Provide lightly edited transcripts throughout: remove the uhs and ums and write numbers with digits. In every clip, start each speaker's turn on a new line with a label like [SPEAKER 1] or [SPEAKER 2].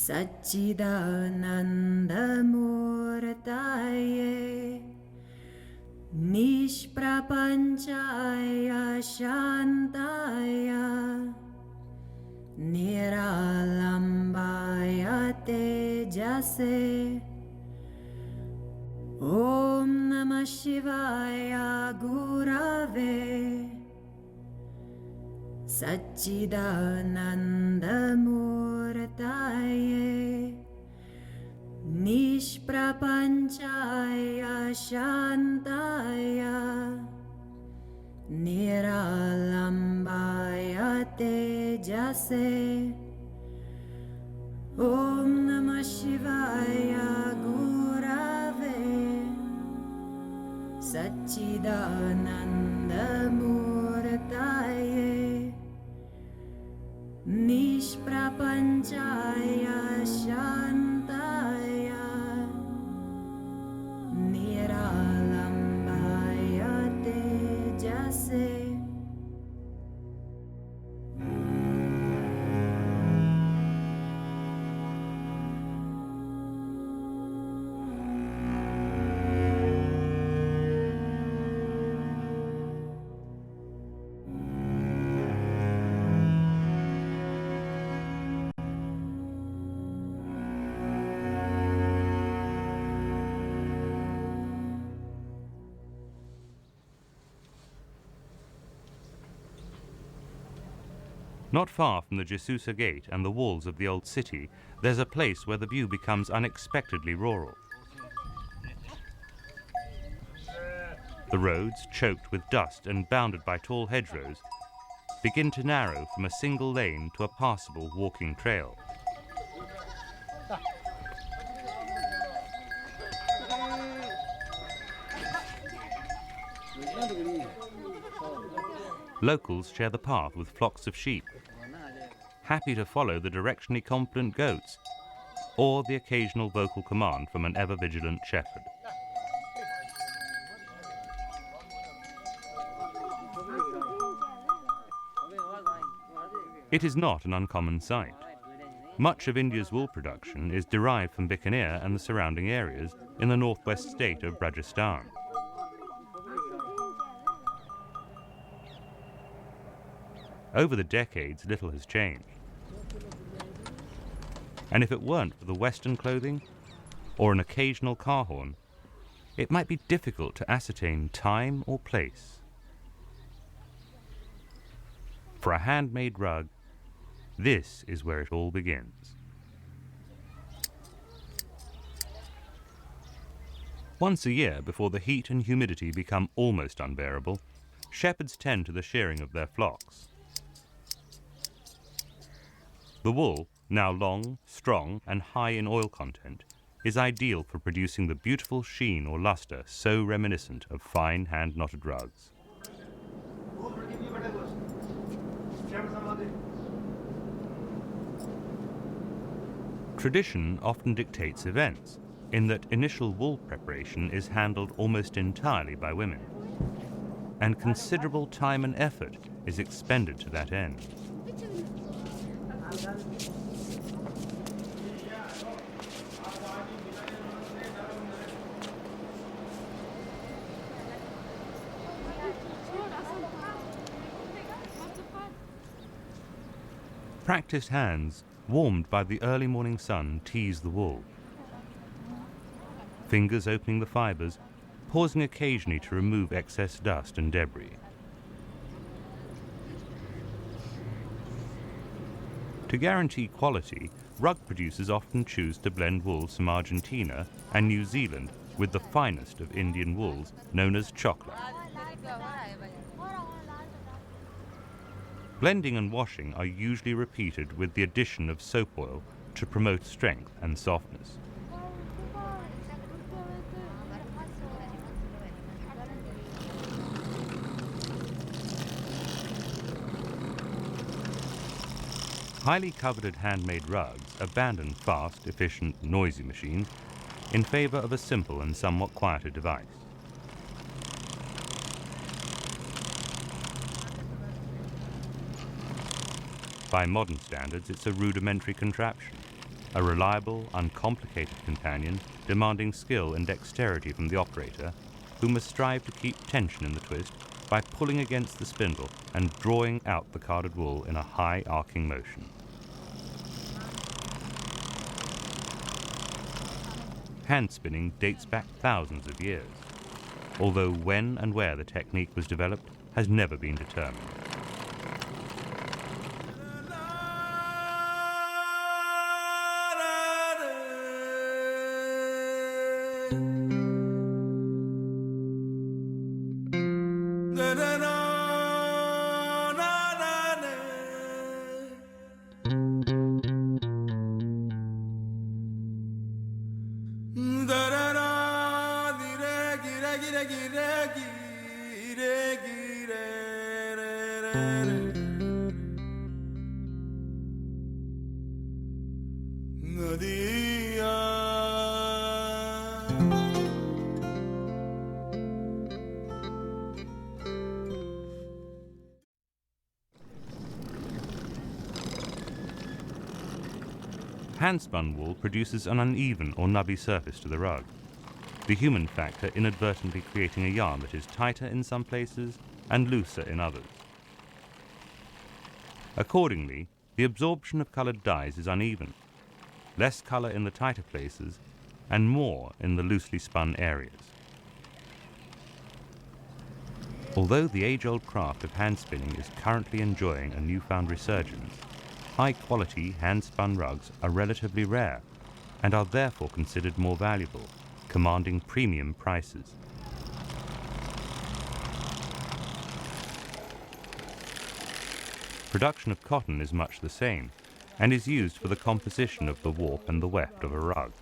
[SPEAKER 1] Satchidanandamurtaye Nishprapanchaya Shantaya Niralambaya Tejase Om Namah Shivaya Gurave Satchidanandamurtaye Nishprapanchaya Shantaya Niralambaya Tejase Om Namah Shivaya Gurave Satchidanandamurtaye Nishprapanchaya Shantaya Niralambaya Tejase.
[SPEAKER 2] Not far from the Jesusa Gate and the walls of the old city, there's a place where the view becomes unexpectedly rural. The roads, choked with dust and bounded by tall hedgerows, begin to narrow from a single lane to a passable walking trail. Locals share the path with flocks of sheep, happy to follow the directionally confident goats, or the occasional vocal command from an ever-vigilant shepherd. It is not an uncommon sight. Much of India's wool production is derived from Bikaner and the surrounding areas in the northwest state of Rajasthan. Over the decades, little has changed. And if it weren't for the Western clothing or an occasional car horn, it might be difficult to ascertain time or place. For a handmade rug, this is where it all begins. Once a year, before the heat and humidity become almost unbearable, shepherds tend to the shearing of their flocks. The wool, now long, strong, and high in oil content, is ideal for producing the beautiful sheen or luster so reminiscent of fine hand-knotted rugs. Tradition often dictates events, in that initial wool preparation is handled almost entirely by women, and considerable time and effort is expended to that end. Practiced hands, warmed by the early morning sun, tease the wool. Fingers opening the fibers, pausing occasionally to remove excess dust and debris. To guarantee quality, rug producers often choose to blend wools from Argentina and New Zealand with the finest of Indian wools, known as chocolate. Blending and washing are usually repeated with the addition of soap oil to promote strength and softness. Highly coveted handmade rugs abandon fast, efficient, noisy machines in favor of a simple and somewhat quieter device. By modern standards, it's a rudimentary contraption, a reliable, uncomplicated companion demanding skill and dexterity from the operator, who must strive to keep tension in the twist by pulling against the spindle and drawing out the carded wool in a high arcing motion. Hand spinning dates back thousands of years, although when and where the technique was developed has never been determined. Hand-spun wool produces an uneven or nubby surface to the rug, the human factor inadvertently creating a yarn that is tighter in some places and looser in others. Accordingly, the absorption of coloured dyes is uneven, less colour in the tighter places and more in the loosely spun areas. Although the age-old craft of hand spinning is currently enjoying a newfound resurgence, high-quality hand-spun rugs are relatively rare and are therefore considered more valuable, commanding premium prices. Production of cotton is much the same and is used for the composition of the warp and the weft of a rug.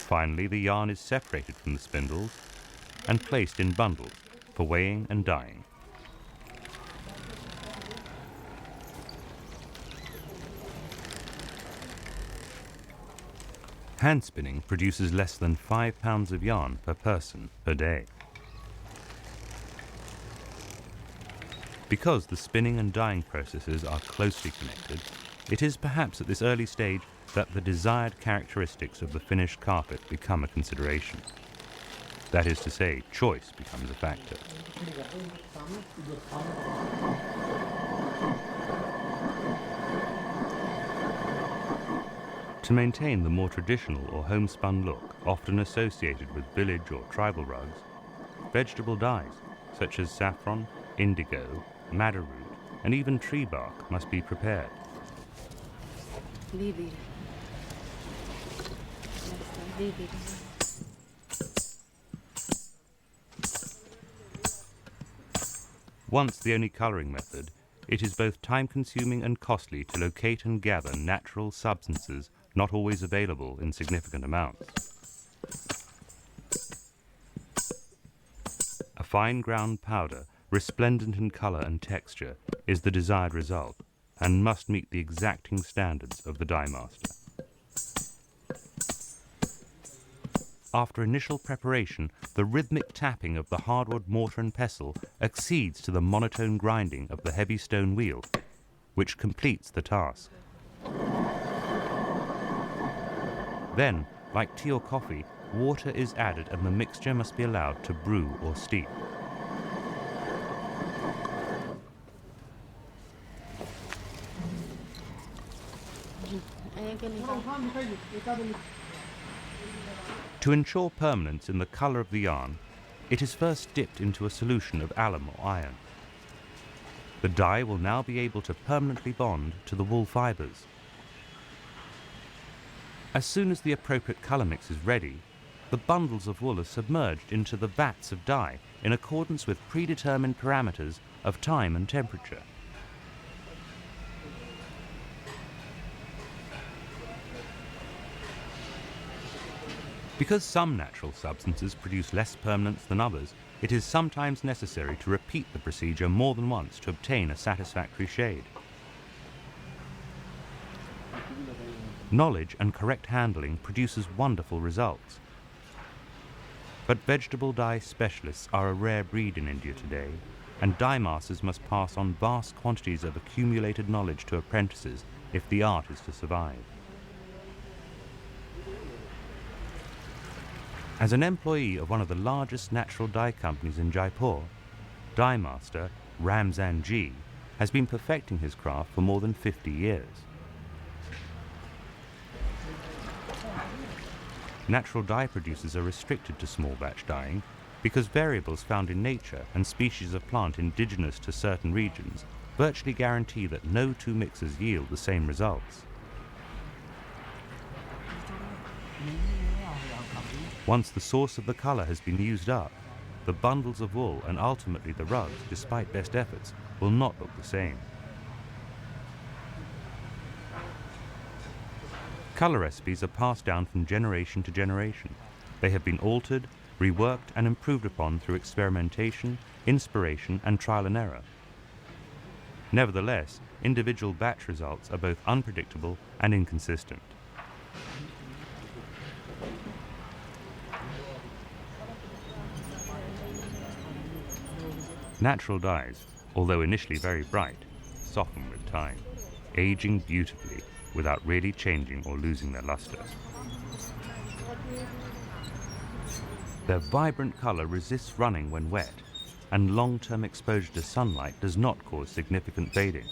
[SPEAKER 2] Finally, the yarn is separated from the spindles and placed in bundles for weighing and dyeing. Hand spinning produces less than 5 pounds of yarn per person per day. Because the spinning and dyeing processes are closely connected, it is perhaps at this early stage that the desired characteristics of the finished carpet become a consideration. That is to say, choice becomes a factor. To maintain the more traditional or homespun look often associated with village or tribal rugs, vegetable dyes such as saffron, indigo, madder root, and even tree bark must be prepared. Once the only colouring method, it is both time-consuming and costly to locate and gather natural substances not always available in significant amounts. A fine ground powder, resplendent in colour and texture, is the desired result and must meet the exacting standards of the dye master. After initial preparation, the rhythmic tapping of the hardwood mortar and pestle accedes to the monotone grinding of the heavy stone wheel, which completes the task. Then, like tea or coffee, water is added and the mixture must be allowed to brew or steep. To ensure permanence in the colour of the yarn, it is first dipped into a solution of alum or iron. The dye will now be able to permanently bond to the wool fibres. As soon as the appropriate colour mix is ready, the bundles of wool are submerged into the vats of dye in accordance with predetermined parameters of time and temperature. Because some natural substances produce less permanence than others, it is sometimes necessary to repeat the procedure more than once to obtain a satisfactory shade. Knowledge and correct handling produces wonderful results. But vegetable dye specialists are a rare breed in India today, and dye masters must pass on vast quantities of accumulated knowledge to apprentices if the art is to survive. As an employee of one of the largest natural dye companies in Jaipur, dye master Ramzan Ji has been perfecting his craft for more than 50 years. Natural dye producers are restricted to small batch dyeing because variables found in nature and species of plant indigenous to certain regions virtually guarantee that no two mixes yield the same results. Once the source of the color has been used up, the bundles of wool and ultimately the rugs, despite best efforts, will not look the same. Color recipes are passed down from generation to generation. They have been altered, reworked and improved upon through experimentation, inspiration and trial and error. Nevertheless, individual batch results are both unpredictable and inconsistent. Natural dyes, although initially very bright, soften with time, aging beautifully without really changing or losing their luster. Their vibrant color resists running when wet, and long-term exposure to sunlight does not cause significant fading.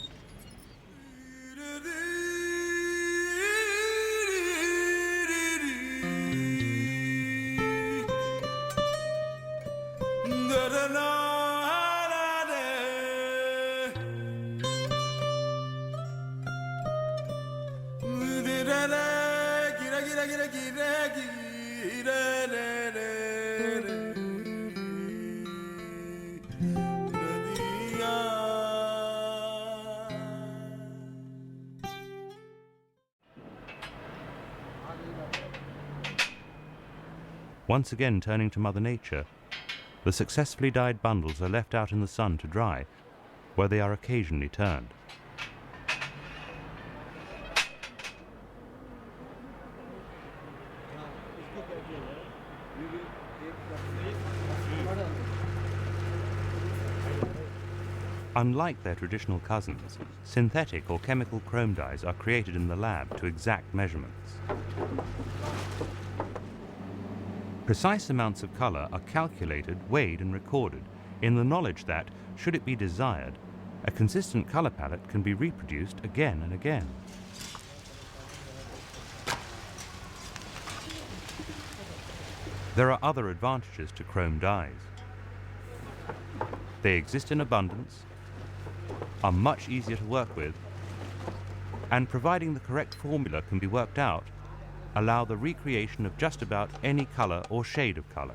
[SPEAKER 2] Once again turning to Mother Nature, the successfully dyed bundles are left out in the sun to dry, where they are occasionally turned. Unlike their traditional cousins, synthetic or chemical chrome dyes are created in the lab to exact measurements. Precise amounts of color are calculated, weighed and recorded in the knowledge that, should it be desired, a consistent color palette can be reproduced again and again. There are other advantages to chrome dyes. They exist in abundance, are much easier to work with, and providing the correct formula can be worked out, allow the recreation of just about any color or shade of color.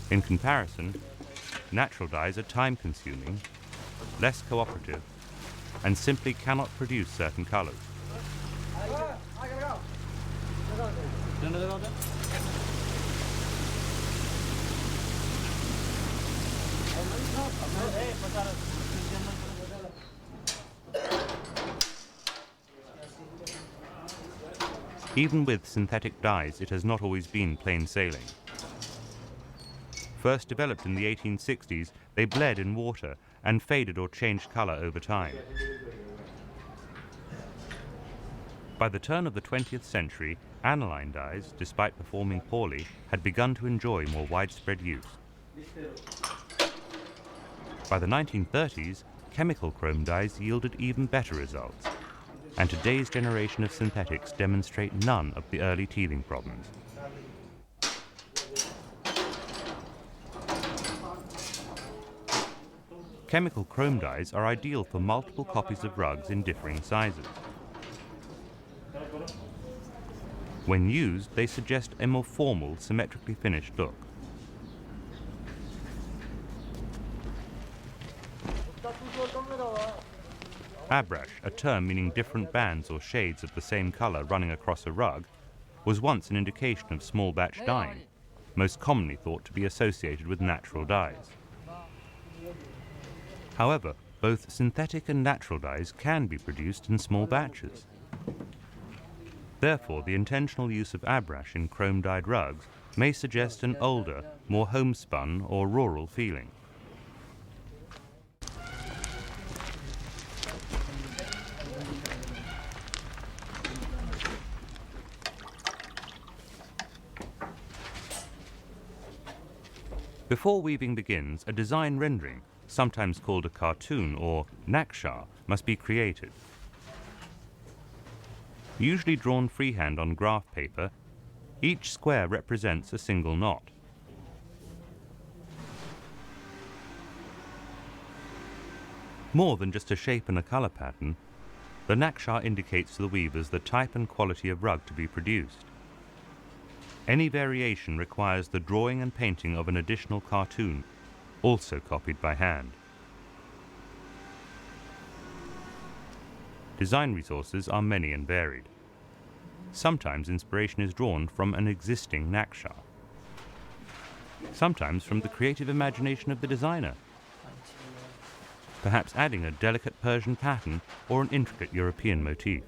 [SPEAKER 2] In comparison, natural dyes are time-consuming, less cooperative, and simply cannot produce certain colors. Even with synthetic dyes, it has not always been plain sailing. First developed in the 1860s, they bled in water and faded or changed color over time. By the turn of the 20th century, aniline dyes, despite performing poorly, had begun to enjoy more widespread use. By the 1930s, chemical chrome dyes yielded even better results, and today's generation of synthetics demonstrate none of the early teething problems. Chemical chrome dyes are ideal for multiple copies of rugs in differing sizes. When used, they suggest a more formal, symmetrically finished look. Abrash, a term meaning different bands or shades of the same color running across a rug, was once an indication of small batch dyeing, most commonly thought to be associated with natural dyes. However, both synthetic and natural dyes can be produced in small batches. Therefore, the intentional use of abrash in chrome-dyed rugs may suggest an older, more homespun or rural feeling. Before weaving begins, a design rendering, sometimes called a cartoon or naksha, must be created. Usually drawn freehand on graph paper, each square represents a single knot. More than just a shape and a color pattern, the naksha indicates to the weavers the type and quality of rug to be produced. Any variation requires the drawing and painting of an additional cartoon, also copied by hand. Design resources are many and varied. Sometimes inspiration is drawn from an existing naksha. Sometimes from the creative imagination of the designer, perhaps adding a delicate Persian pattern or an intricate European motif.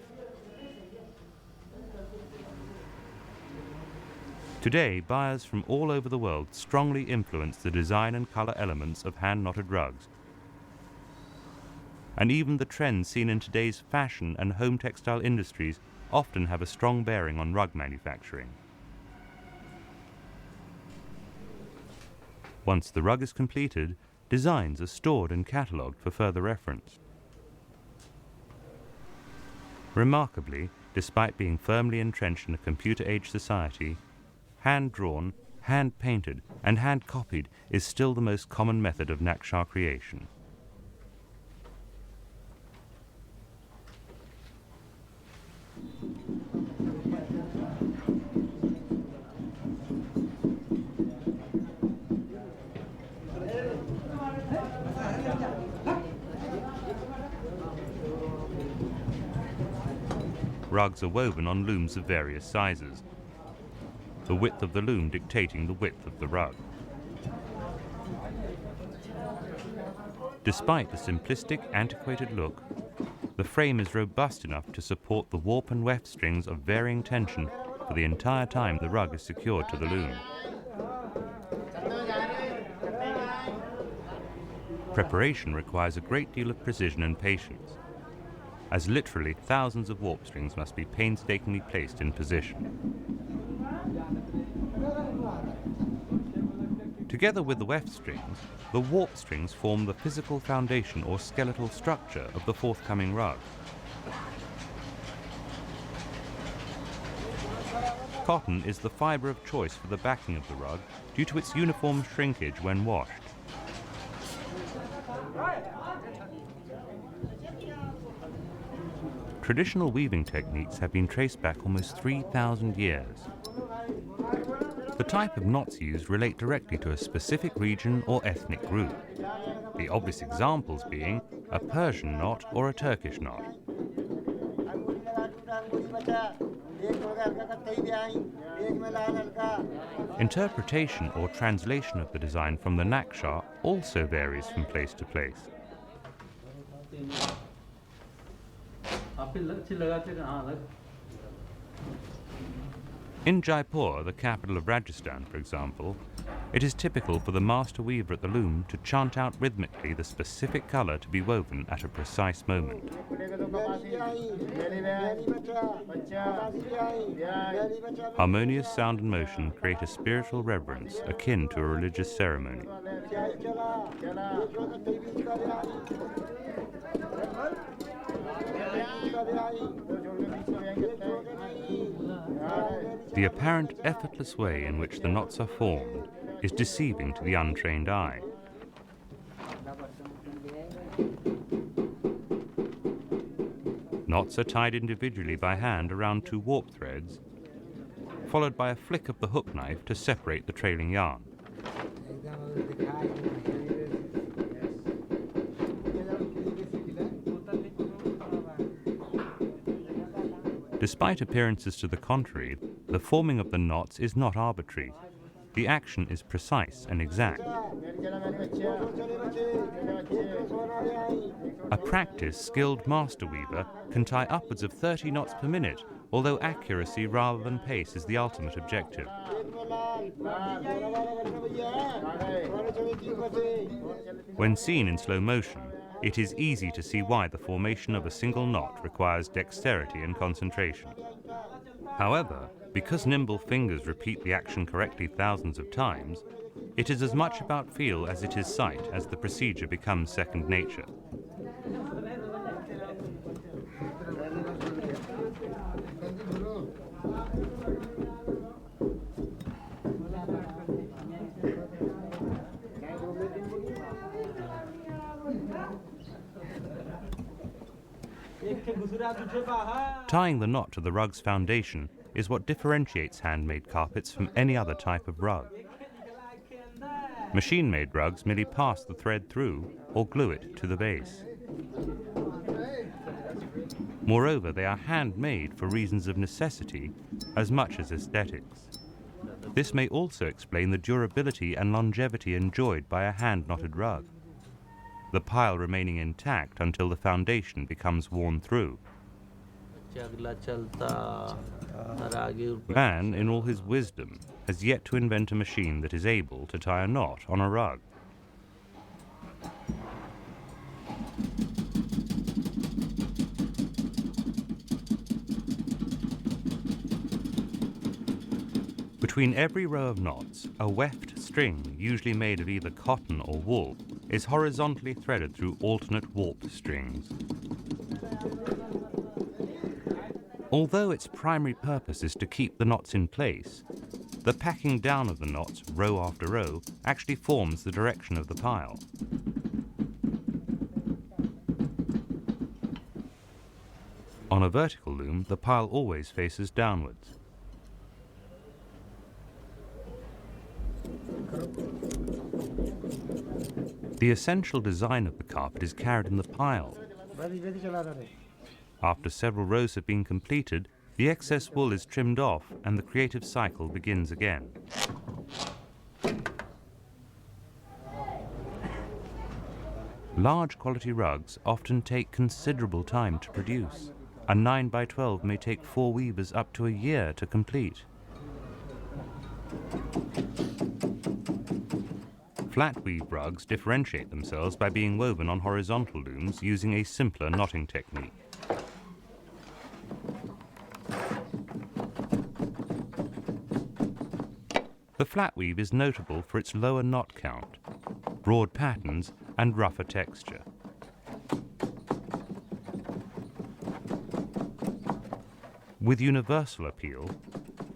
[SPEAKER 2] Today, buyers from all over the world strongly influence the design and color elements of hand-knotted rugs. And even the trends seen in today's fashion and home textile industries often have a strong bearing on rug manufacturing. Once the rug is completed, designs are stored and catalogued for further reference. Remarkably, despite being firmly entrenched in a computer-age society, hand-drawn, hand-painted, and hand-copied is still the most common method of naksha creation. Rugs are woven on looms of various sizes, the width of the loom dictating the width of the rug. Despite the simplistic, antiquated look, the frame is robust enough to support the warp and weft strings of varying tension for the entire time the rug is secured to the loom. Preparation requires a great deal of precision and patience, as literally thousands of warp strings must be painstakingly placed in position. Together with the weft strings, the warp strings form the physical foundation or skeletal structure of the forthcoming rug. Cotton is the fibre of choice for the backing of the rug due to its uniform shrinkage when washed. Traditional weaving techniques have been traced back almost 3,000 years. The type of knots used relate directly to a specific region or ethnic group, the obvious examples being a Persian knot or a Turkish knot. Interpretation or translation of the design from the naksha also varies from place to place. In Jaipur, the capital of Rajasthan, for example, it is typical for the master weaver at the loom to chant out rhythmically the specific color to be woven at a precise moment. Harmonious sound and motion create a spiritual reverence akin to a religious ceremony. The apparent effortless way in which the knots are formed is deceiving to the untrained eye. Knots are tied individually by hand around two warp threads, followed by a flick of the hook knife to separate the trailing yarn. Despite appearances to the contrary, the forming of the knots is not arbitrary. the action is precise and exact. A practiced, skilled master weaver can tie upwards of 30 knots per minute, although accuracy rather than pace is the ultimate objective. When seen in slow motion, it is easy to see why the formation of a single knot requires dexterity and concentration. However, because nimble fingers repeat the action correctly thousands of times, it is as much about feel as it is sight as the procedure becomes second nature. Tying the knot to the rug's foundation is what differentiates handmade carpets from any other type of rug. Machine-made rugs merely pass the thread through or glue it to the base. Moreover, they are handmade for reasons of necessity as much as aesthetics. This may also explain the durability and longevity enjoyed by a hand-knotted rug, the pile remaining intact until the foundation becomes worn through. Man, in all his wisdom, has yet to invent a machine that is able to tie a knot on a rug. Between every row of knots, a weft string, usually made of either cotton or wool, is horizontally threaded through alternate warp strings. Although its primary purpose is to keep the knots in place, the packing down of the knots, row after row, actually forms the direction of the pile. On a vertical loom, the pile always faces downwards. The essential design of the carpet is carried in the pile. After several rows have been completed, the excess wool is trimmed off and the creative cycle begins again. Large quality rugs often take considerable time to produce. A 9x12 may take 4 weavers up to a year to complete. Flat weave rugs differentiate themselves by being woven on horizontal looms using a simpler knotting technique. The flat weave is notable for its lower knot count, broad patterns, and rougher texture. With universal appeal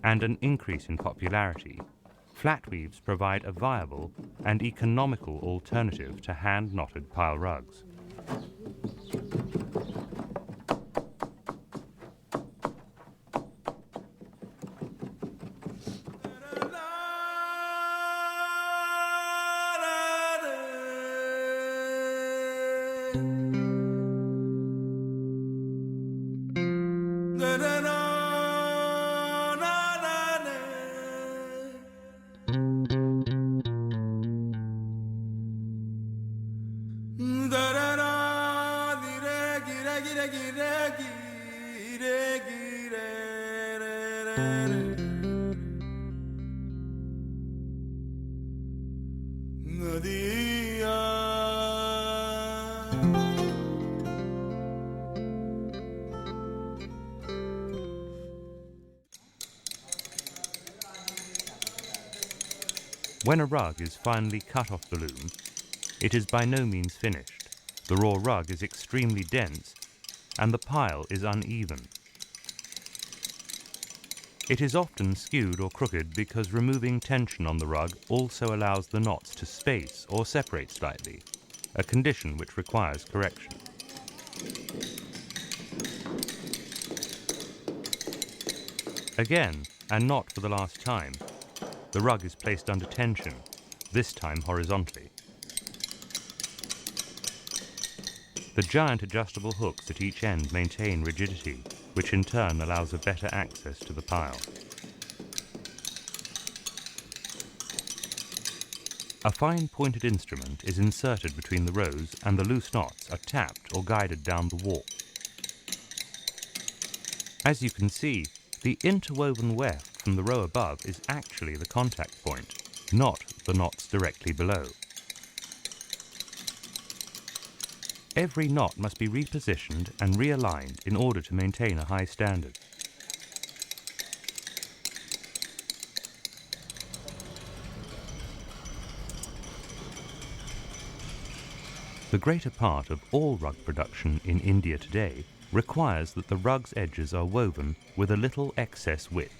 [SPEAKER 2] and an increase in popularity, flat weaves provide a viable and economical alternative to hand-knotted pile rugs. When a rug is finally cut off the loom, it is by no means finished. The raw rug is extremely dense and the pile is uneven. It is often skewed or crooked because removing tension on the rug also allows the knots to space or separate slightly, a condition which requires correction. Again, and not for the last time, the rug is placed under tension, this time horizontally. The giant adjustable hooks at each end maintain rigidity, which in turn allows a better access to the pile. A fine pointed instrument is inserted between the rows and the loose knots are tapped or guided down the warp. As you can see, the interwoven weft from the row above is actually the contact point, not the knots directly below. Every knot must be repositioned and realigned in order to maintain a high standard. The greater part of all rug production in India today requires that the rug's edges are woven with a little excess width.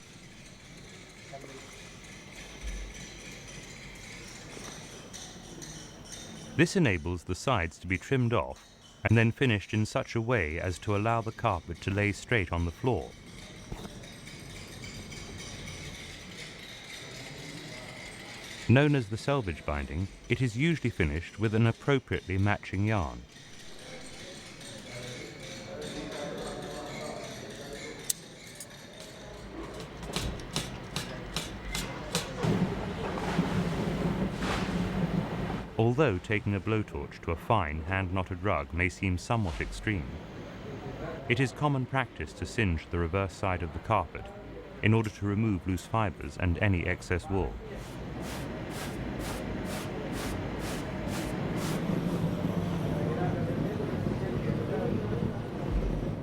[SPEAKER 2] This enables the sides to be trimmed off and then finished in such a way as to allow the carpet to lay straight on the floor. Known as the selvage binding, it is usually finished with an appropriately matching yarn. Although taking a blowtorch to a fine hand-knotted rug may seem somewhat extreme, it is common practice to singe the reverse side of the carpet in order to remove loose fibres and any excess wool.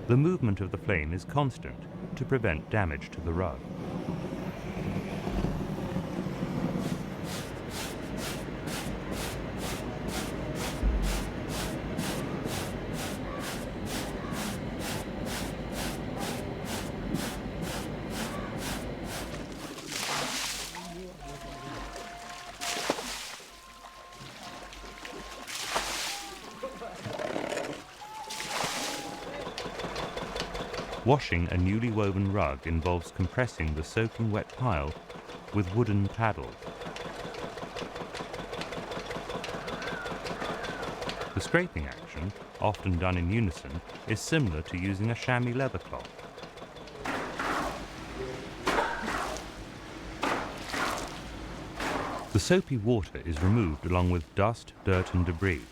[SPEAKER 2] The movement of the flame is constant to prevent damage to the rug. Washing a newly woven rug involves compressing the soaking wet pile with wooden paddles. The scraping action, often done in unison, is similar to using a chamois leather cloth. The soapy water is removed along with dust, dirt and debris.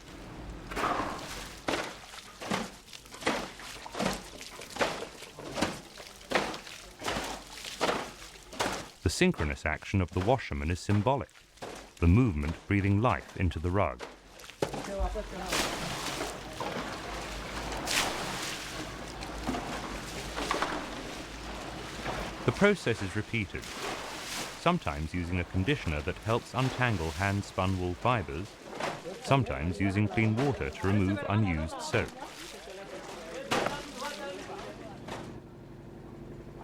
[SPEAKER 2] The synchronous action of the washerman is symbolic, the movement breathing life into the rug. The process is repeated, sometimes using a conditioner that helps untangle hand-spun wool fibres, sometimes using clean water to remove unused soap.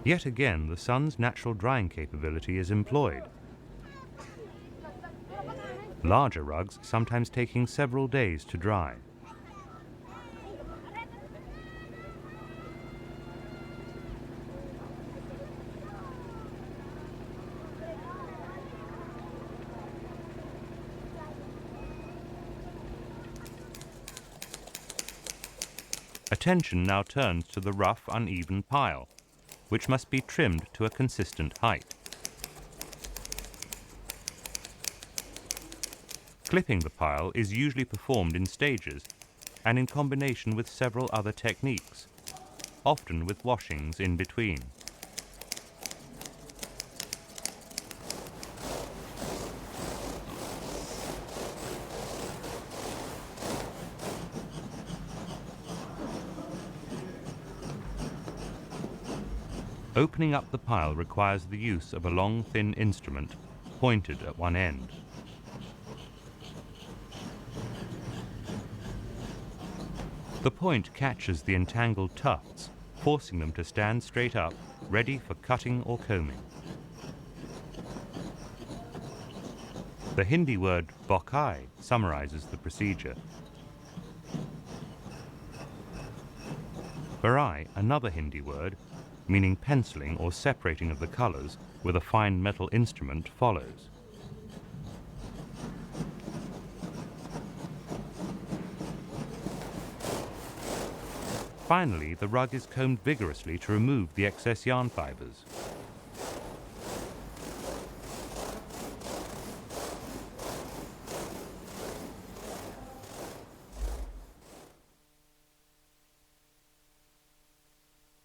[SPEAKER 2] Yet again, the sun's natural drying capability is employed. Larger rugs sometimes taking several days to dry. Attention now turns to the rough, uneven pile, which must be trimmed to a consistent height. Clipping the pile is usually performed in stages and in combination with several other techniques, often with washings in between. Opening up the pile requires the use of a long, thin instrument, pointed at one end. The point catches the entangled tufts, forcing them to stand straight up, ready for cutting or combing. The Hindi word bokai summarizes the procedure. Barai, another Hindi word, meaning penciling or separating of the colors with a fine metal instrument, follows. Finally, the rug is combed vigorously to remove the excess yarn fibers.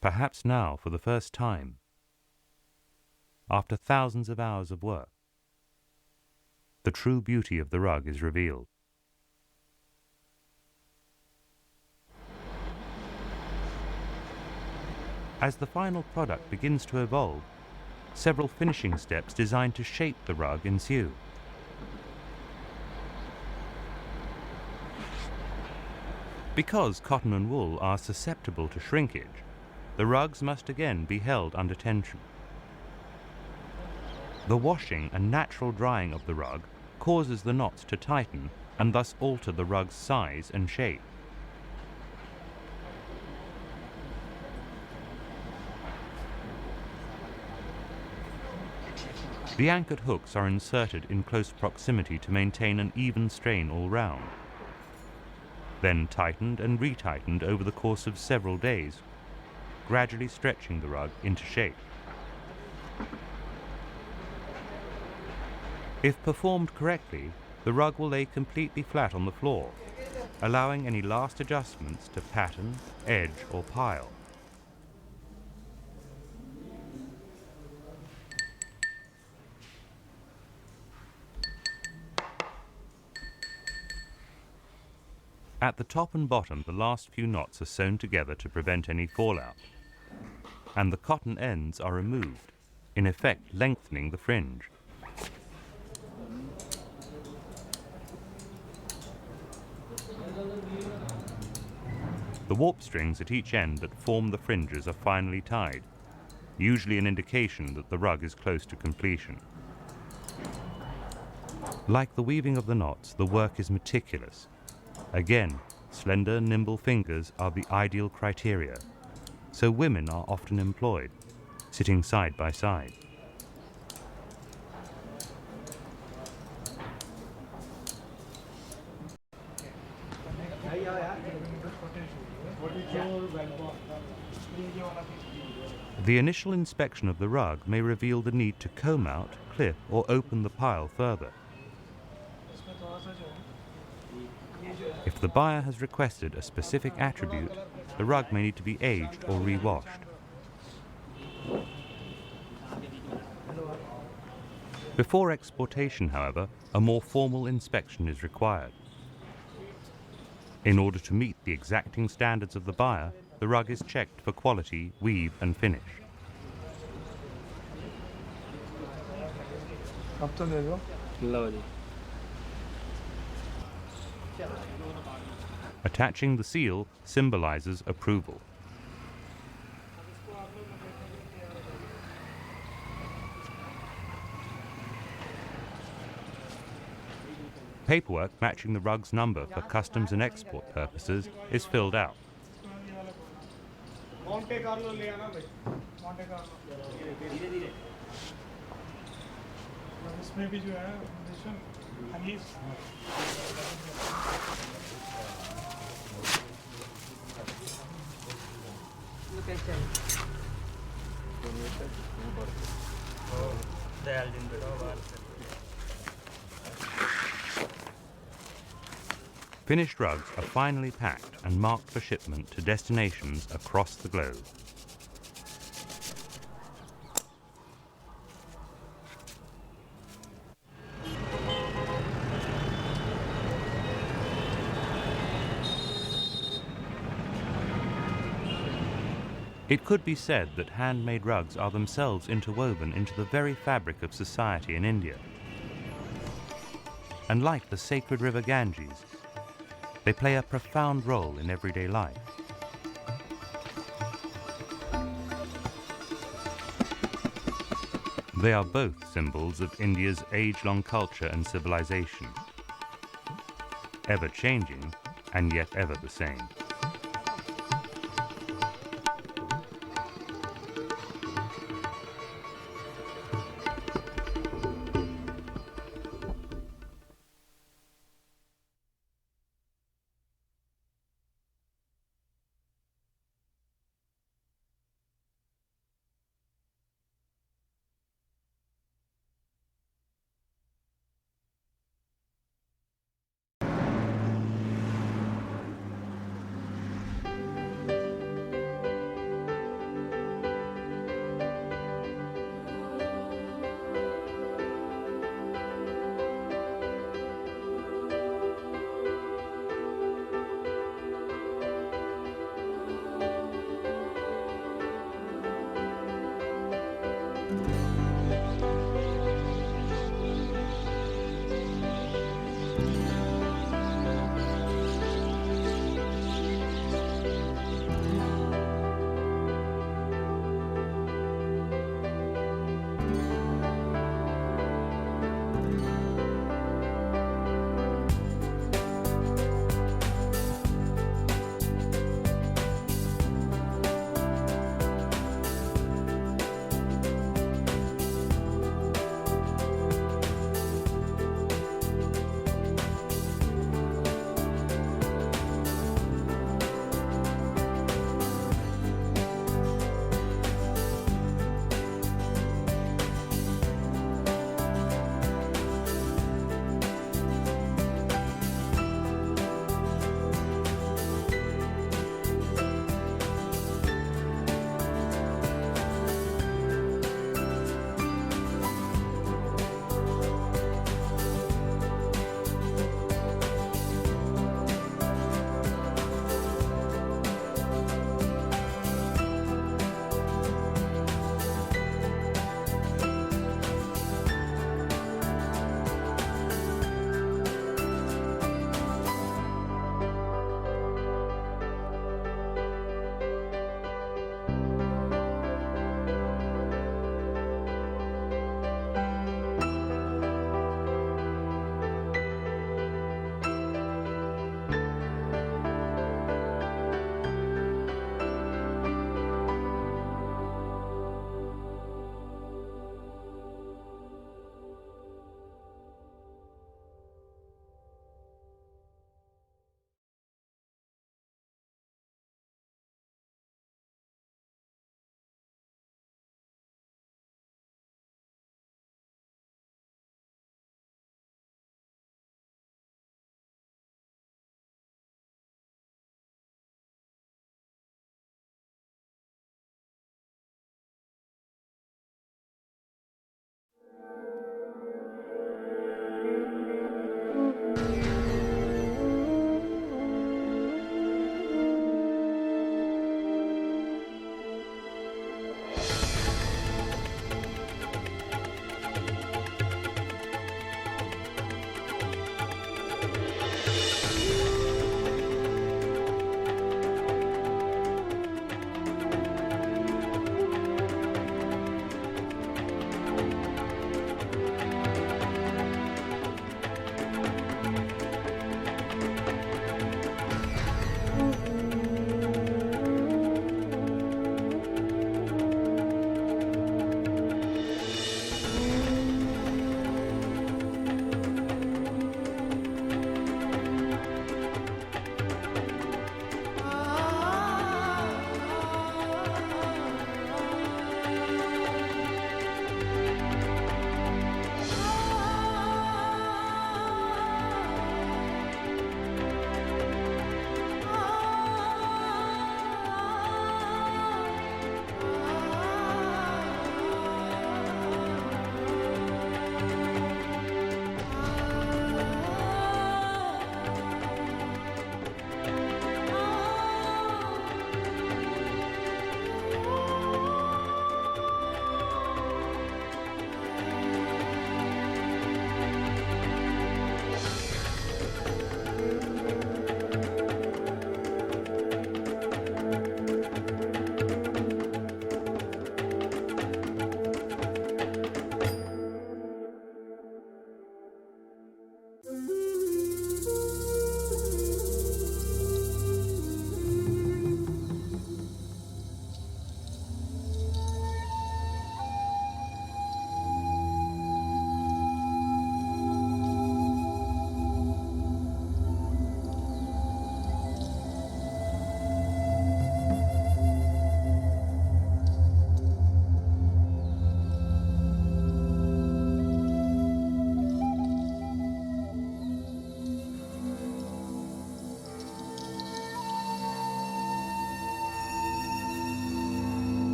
[SPEAKER 2] Perhaps now, for the first time, after thousands of hours of work, the true beauty of the rug is revealed. As the final product begins to evolve, several finishing steps designed to shape the rug ensue. Because cotton and wool are susceptible to shrinkage, the rugs must again be held under tension. The washing and natural drying of the rug causes the knots to tighten and thus alter the rug's size and shape. The anchored hooks are inserted in close proximity to maintain an even strain all round, then tightened and retightened over the course of several days, gradually stretching the rug into shape. If performed correctly, the rug will lay completely flat on the floor, allowing any last adjustments to pattern, edge or pile. At the top and bottom, the last few knots are sewn together to prevent any fallout, and the cotton ends are removed, in effect lengthening the fringe. The warp strings at each end that form the fringes are finally tied, usually an indication that the rug is close to completion. Like the weaving of the knots, the work is meticulous. Again, slender, nimble fingers are the ideal criteria, so women are often employed, sitting side by side. The initial inspection of the rug may reveal the need to comb out, clip, or open the pile further. If the buyer has requested a specific attribute, the rug may need to be aged or re-washed. Before exportation, however, a more formal inspection is required. In order to meet the exacting standards of the buyer, the rug is checked for quality, weave and finish. Attaching the seal symbolizes approval. Paperwork matching the rug's number for customs and export purposes is filled out. Finished rugs are finally packed and marked for shipment to destinations across the globe. It could be said that handmade rugs are themselves interwoven into the very fabric of society in India. And like the sacred river Ganges, they play a profound role in everyday life. They are both symbols of India's age-long culture and civilization, ever changing and yet ever the same.